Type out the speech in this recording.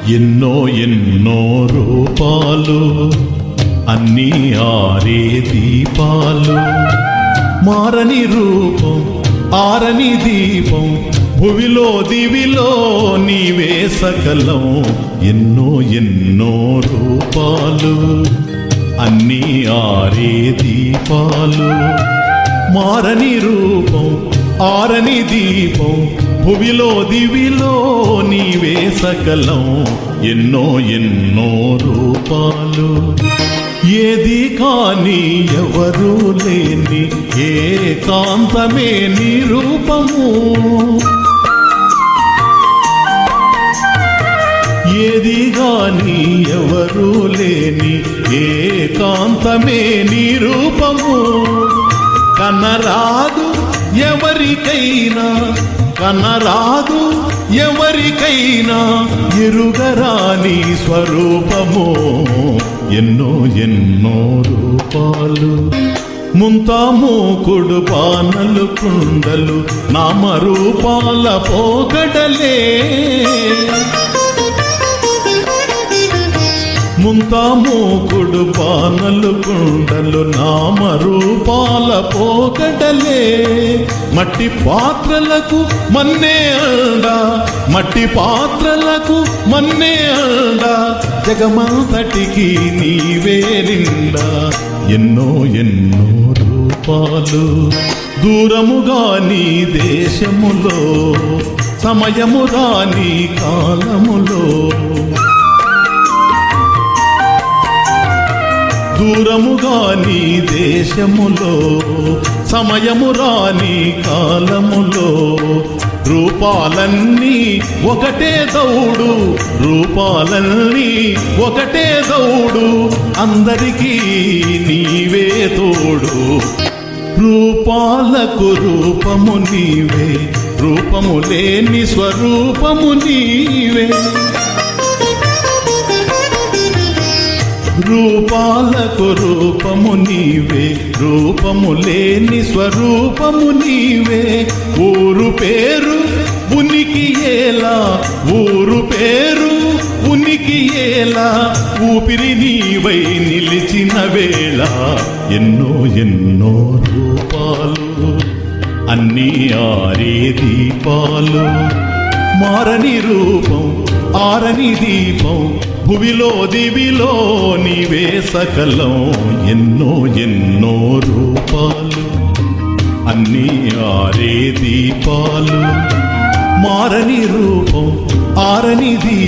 ఎన్నో ఎన్నో రూపాలు, అన్నీ ఆరే దీపాలు. మారని రూపం, ఆరని దీపం, భువిలో దివిలో నీవే సకలం. ఎన్నో ఎన్నో రూపాలు, అన్నీ ఆరే దీపాలు. మారని రూపం, ఆరని దీపం, భువిలో దివిలో నీవే సకలం. ఎన్నో ఎన్నో రూపాలు. ఏది కాని ఎవరూ లేని ఏకాంతమే నీ రూపము. ఏది గాని ఎవరూ లేని ఏకాంతమే నీ రూపము. కనరాదు ఎవరికైనా, కనరాదు ఎవరికైనా ఎరుగరాని స్వరూపము. ఎన్నో ఎన్నో రూపాలు. ముంతామూకుడు పానలు కుండలు నామరూపాల పోకడలే. ముంతామూకుడు పానలు కుండలు నామరూపాల పోకడలే. మట్టి పాత్రలకు మన్నే అండా, మట్టి పాత్రలకు మన్నే అండా, జగమంతటికి నీవే నిండా. ఎన్నో ఎన్నో రూపాలు. దూరముగా నీ దేశములో, సమయముగా నీ కాలములో. దూరముగా నీ దేశములో, సమయమురా నీ కాలములో. రూపాలన్నీ ఒకటే దౌడు, రూపాలన్నీ ఒకటే దౌడు, అందరికీ నీవే తోడు. రూపాలకు రూపము నీవే, రూపము లేని స్వరూపము నీవే. రూపాలకు రూపము నీవే, రూపము లేని స్వరూపము నీవే. ఊరు పేరు ఉనికి ఏలా, ఊరు పేరు ఉనికి ఏలా, ఊపిరి నీవై నిలిచిన వేళ. ఎన్నో ఎన్నో రూపాలు, అన్నీ ఆరే దీపాలు. మారని రూపం, ఆరని దీపం, భువిలో దివిలో నీవే సకలం. ఎన్నో ఎన్నో రూపాలు, అన్నీ ఆరే దీపాలు. మారని రూపం, ఆరని దీపం.